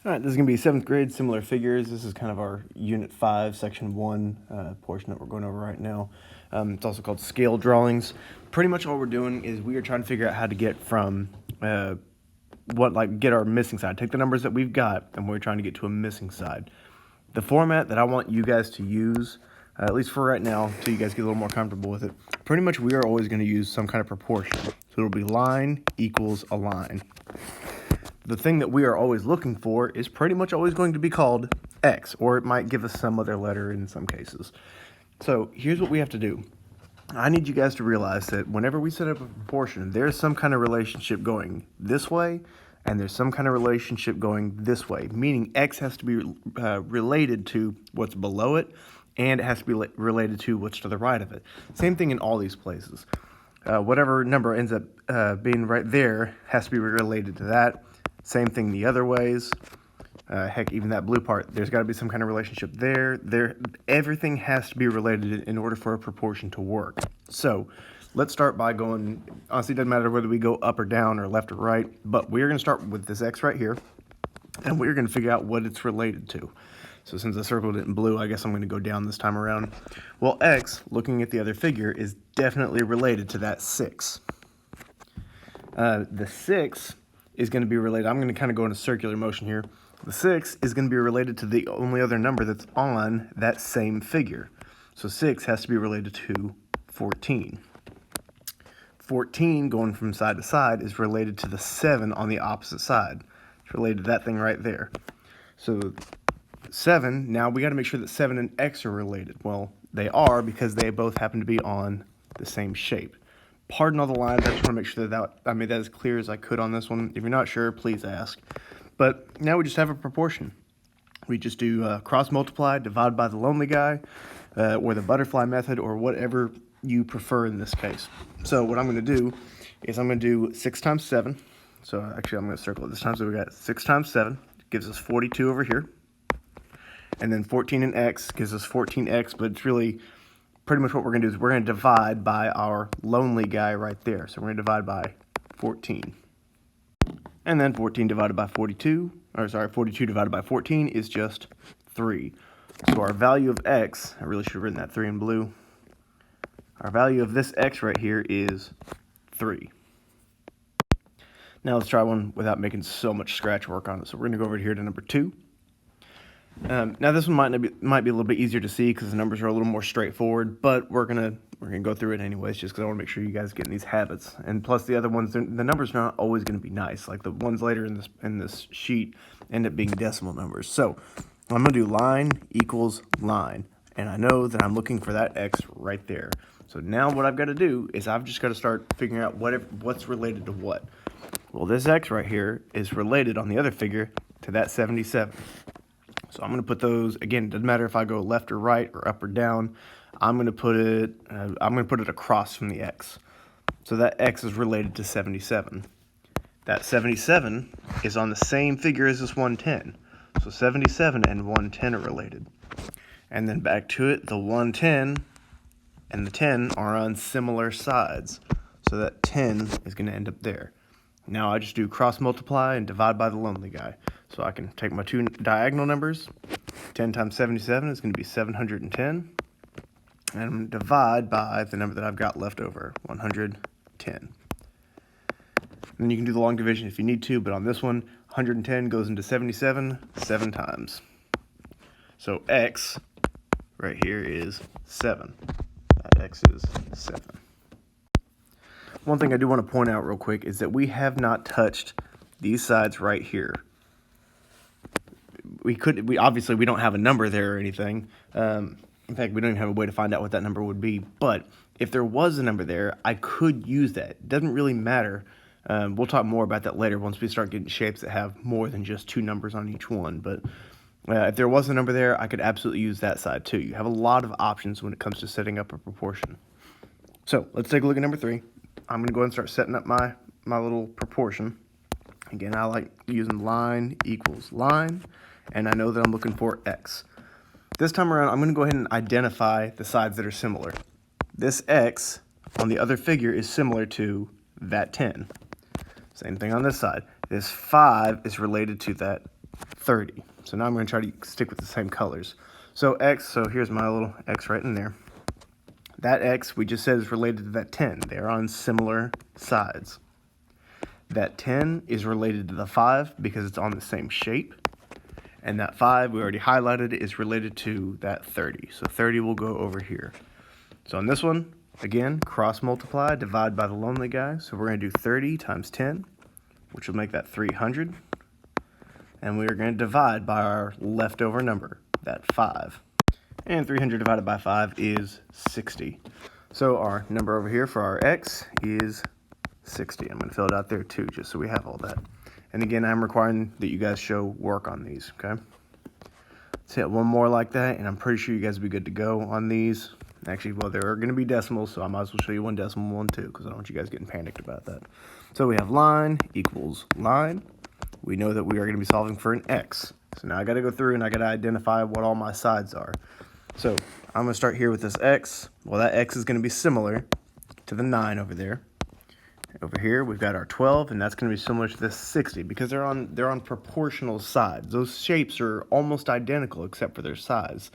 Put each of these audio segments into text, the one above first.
All right, this is going to be 7th grade, similar figures. This is kind of our Unit 5, Section 1 portion that we're going over right now. It's also called scale drawings. Pretty much all we're doing is we are trying to figure out how to get from get our missing side. Take the numbers that we've got, and we're trying to get to a missing side. The format that I want you guys to use, at least for right now, until you guys get a little more comfortable with it, pretty much we are always going to use some kind of proportion. So it'll be line equals a line. The thing that we are always looking for is pretty much always going to be called x, or it might give us some other letter in some cases. So here's what we have to do. I need you guys to realize that whenever we set up a proportion, there's some kind of relationship going this way, and there's some kind of relationship going this way, meaning x has to be related to what's below it, and it has to be related to what's to the right of it. Same thing in all these places. Whatever number ends up being right there has to be related to that. Same thing the other ways. Heck, even that blue part, there's got to be some kind of relationship there. Everything has to be related in order for a proportion to work. So let's start by going, honestly, it doesn't matter whether we go up or down or left or right, but we're going to start with this x right here, and we're going to figure out what it's related to. So since I circled it in blue, I guess I'm going to go down this time around. Well, x, looking at the other figure, is definitely related to that 6. The 6 is going to be related, I'm going to kind of go in a circular motion here. The 6 is going to be related to the only other number that's on that same figure. So 6 has to be related to 14. 14, going from side to side, is related to the 7 on the opposite side. It's related to that thing right there. So 7, now we got to make sure that 7 and x are related. Well, they are, because they both happen to be on the same shape. Pardon all the lines, I just want to make sure that I made that as clear as I could on this one. If you're not sure, please ask. But now we just have a proportion. We just do cross multiply, divide by the lonely guy, or the butterfly method, or whatever you prefer in this case. So what I'm going to do is I'm going to do 6 times 7. So actually I'm going to circle it this time. So we got 6 times 7, gives us 42 over here. And then 14 in x gives us 14x, but it's really pretty much what we're going to do is we're going to divide by our lonely guy right there. So we're going to divide by 14. And then 14 divided by 42 divided by 14 is just 3. So our value of x, I really should have written that 3 in blue. Our value of this x right here is 3. Now let's try one without making so much scratch work on it. So we're going to go over here to number 2. Now this one might be a little bit easier to see because the numbers are a little more straightforward, but we're gonna go through it anyways, just because I want to make sure you guys get in these habits. And plus the other ones, the numbers are not always going to be nice. Like the ones later in this sheet end up being decimal numbers. So I'm gonna do line equals line, and I know that I'm looking for that x right there. So now what I've got to do is I've just got to start figuring out what's related to what. Well, this x right here is related on the other figure to that 77. So I'm going to put those, again, it doesn't matter if I go left or right or up or down. I'm going to put it across from the x. So that x is related to 77. That 77 is on the same figure as this 110. So 77 and 110 are related. And then back to it, the 110 and the 10 are on similar sides. So that 10 is going to end up there. Now I just do cross multiply and divide by the lonely guy. So I can take my two diagonal numbers. 10 times 77 is going to be 710. And I'm going to divide by the number that I've got left over, 110. And then you can do the long division if you need to, but on this one, 110 goes into 77 7 times. So x right here is 7. That x is 7. One thing I do want to point out real quick is that we have not touched these sides right here. We obviously we don't have a number there or anything. In fact, we don't even have a way to find out what that number would be. But if there was a number there, I could use that. It doesn't really matter. We'll talk more about that later once we start getting shapes that have more than just 2 numbers on each one. But if there was a number there, I could absolutely use that side too. You have a lot of options when it comes to setting up a proportion. So let's take a look at number 3. I'm going to go ahead and start setting up my little proportion. Again, I like using line equals line, and I know that I'm looking for x. This time around, I'm going to go ahead and identify the sides that are similar. This x on the other figure is similar to that 10. Same thing on this side. This 5 is related to that 30. So now I'm going to try to stick with the same colors. So x, so here's my little x right in there. That x we just said is related to that 10. They're on similar sides. That 10 is related to the 5 because it's on the same shape. And that 5 we already highlighted is related to that 30. So 30 will go over here. So on this one, again, cross multiply, divide by the lonely guy. So we're going to do 30 times 10, which will make that 300. And we are going to divide by our leftover number, that 5. And 300 divided by 5 is 60. So our number over here for our x is 60. I'm going to fill it out there too, just so we have all that. And again, I'm requiring that you guys show work on these, okay? Let's hit one more like that, and I'm pretty sure you guys will be good to go on these. Actually, well, there are going to be decimals, so I might as well show you one decimal one too, because I don't want you guys getting panicked about that. So we have line equals line. We know that we are going to be solving for an x. So now I got to go through and I got to identify what all my sides are. So I'm going to start here with this x. Well, that x is going to be similar to the 9 over there. Over here we've got our 12, and that's going to be similar to this 60 because they're on proportional sides. Those shapes are almost identical except for their size.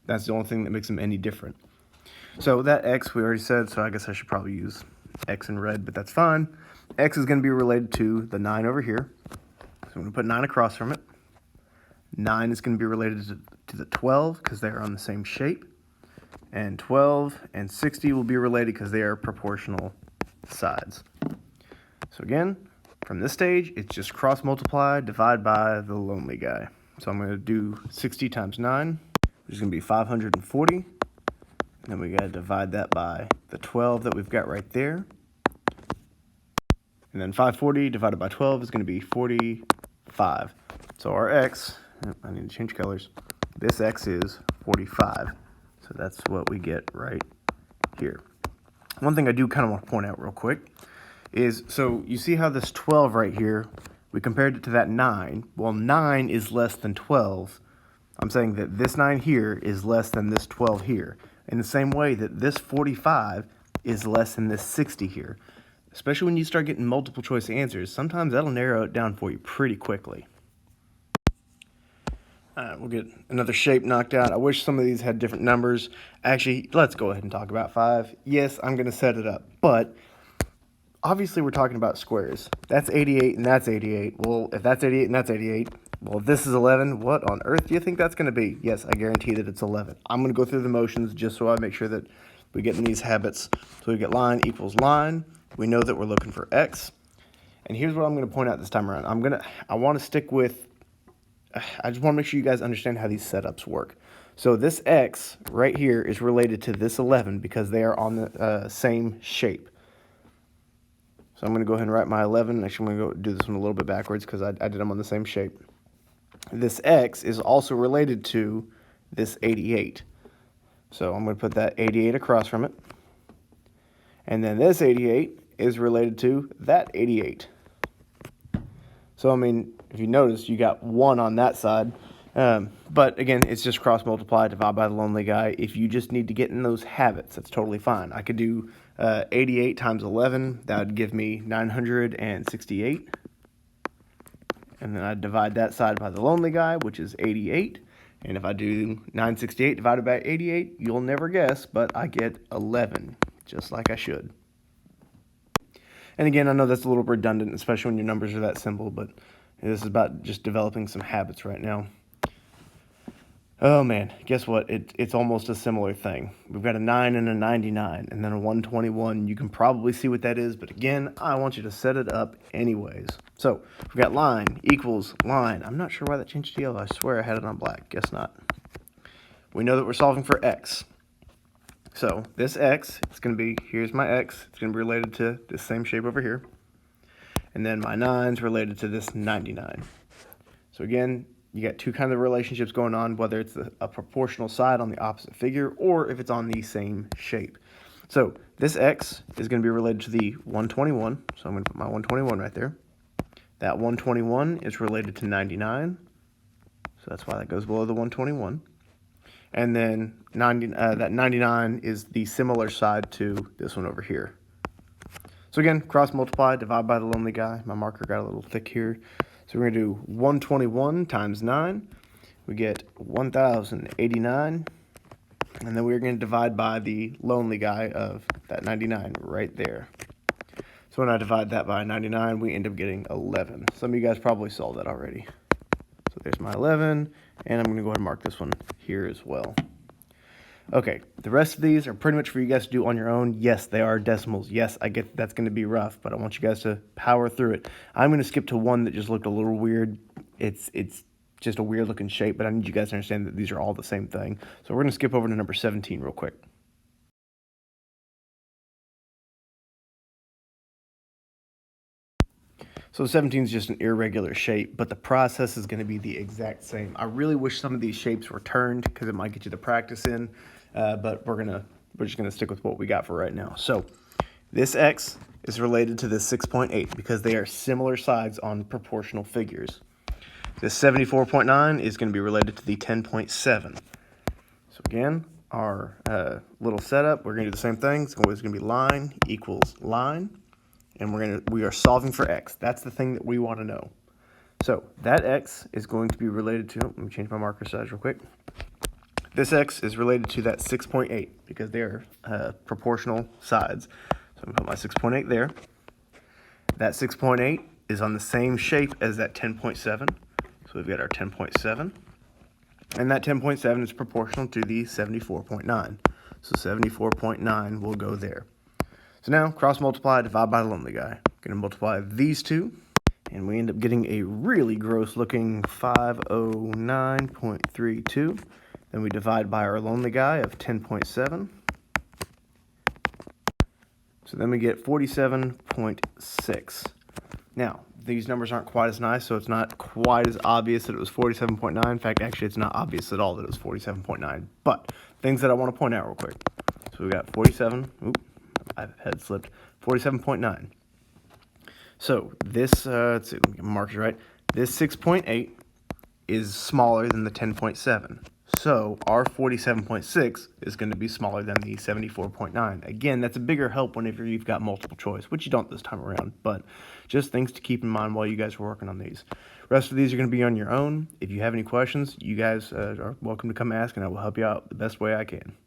That's the only thing that makes them any different. So that x we already said, so I guess I should probably use x in red, but that's fine. X is going to be related to the 9 over here. So I'm going to put 9 across from it. 9 is going to be related to the 12 because they're on the same shape. And 12 and 60 will be related because they are proportional sides. So again, from this stage, it's just cross multiply, divide by the lonely guy. So I'm going to do 60 times 9, which is going to be 540. And then we got to divide that by the 12 that we've got right there. And then 540 divided by 12 is going to be 45. So our x, I need to change colors. This x is 45. So that's what we get right here. One thing I do kind of want to point out real quick is, so you see how this 12 right here, we compared it to that 9. Well, 9 is less than 12. I'm saying that this 9 here is less than this 12 here. In the same way that this 45 is less than this 60 here. Especially when you start getting multiple choice answers, sometimes that'll narrow it down for you pretty quickly. Alright, we'll get another shape knocked out. I wish some of these had different numbers. Actually, let's go ahead and talk about 5. Yes, I'm going to set it up, but obviously we're talking about squares. That's 88 and that's 88. Well, if that's 88 and that's 88, well, if this is 11, what on earth do you think that's going to be? Yes, I guarantee that it's 11. I'm going to go through the motions just so I make sure that we get in these habits. So we get line equals line. We know that we're looking for x. And here's what I'm going to point out this time around. I want to stick with, I just want to make sure you guys understand how these setups work. So this x right here is related to this 11 because they are on the same shape. So I'm going to go ahead and write my 11. Actually, I'm going to go do this one a little bit backwards because I did them on the same shape. This x is also related to this 88. So I'm going to put that 88 across from it. And then this 88 is related to that 88. So, I mean, if you notice, you got 1 on that side. But, again, it's just cross multiply, divide by the lonely guy. If you just need to get in those habits, that's totally fine. I could do 88 times 11. That would give me 968. And then I'd divide that side by the lonely guy, which is 88. And if I do 968 divided by 88, you'll never guess, but I get 11, just like I should. And again, I know that's a little redundant, especially when your numbers are that simple, but this is about just developing some habits right now. Oh man, guess what? It's almost a similar thing. We've got a 9 and a 99, and then a 121. You can probably see what that is, but again, I want you to set it up anyways. So we've got line equals line. I'm not sure why that changed to yellow. I swear I had it on black. Guess not. We know that we're solving for x. So this x, it's going to be, here's my x. It's going to be related to this same shape over here. And then my 9 is related to this 99. So again, you got two kinds of relationships going on, whether it's a proportional side on the opposite figure or if it's on the same shape. So this x is going to be related to the 121. So I'm going to put my 121 right there. That 121 is related to 99. So that's why that goes below the 121. And then that 99 is the similar side to this one over here. So again, cross multiply, divide by the lonely guy. My marker got a little thick here. So we're going to do 121 times 9. We get 1,089. And then we're going to divide by the lonely guy of that 99 right there. So when I divide that by 99, we end up getting 11. Some of you guys probably saw that already. So there's my 11, and I'm going to go ahead and mark this one here as well. Okay, the rest of these are pretty much for you guys to do on your own. Yes, they are decimals. Yes, I get that's going to be rough, but I want you guys to power through it. I'm going to skip to one that just looked a little weird. It's just a weird looking shape, but I need you guys to understand that these are all the same thing. So we're going to skip over to number 17 real quick. So 17 is just an irregular shape, but the process is going to be the exact same. I really wish some of these shapes were turned because it might get you the practice in, but we're just gonna stick with what we got for right now. So this x is related to this 6.8 because they are similar sides on proportional figures. This 74.9 is going to be related to the 10.7. So again, our little setup, we're going to do the same thing. It's always going to be line equals line. And we are solving for x. That's the thing that we want to know. So that x is going to be related to, let me change my marker size real quick. This x is related to that 6.8 because they're proportional sides. So I'm going to put my 6.8 there. That 6.8 is on the same shape as that 10.7. So we've got our 10.7. And that 10.7 is proportional to the 74.9. So 74.9 will go there. So now, cross multiply, divide by the lonely guy. Going to multiply these two, and we end up getting a really gross looking 509.32. Then we divide by our lonely guy of 10.7. So then we get 47.6. Now, these numbers aren't quite as nice, so it's not quite as obvious that it was 47.9. In fact, actually, it's not obvious at all that it was 47.9. But things that I want to point out real quick. So we got 47. Oop. I had slipped 47.9. So this, let's see, let me get my markers right. This 6.8 is smaller than the 10.7. So our 47.6 is going to be smaller than the 74.9. Again, that's a bigger help whenever you've got multiple choice, which you don't this time around, but just things to keep in mind while you guys are working on these. The rest of these are going to be on your own. If you have any questions, you guys are welcome to come ask, and I will help you out the best way I can.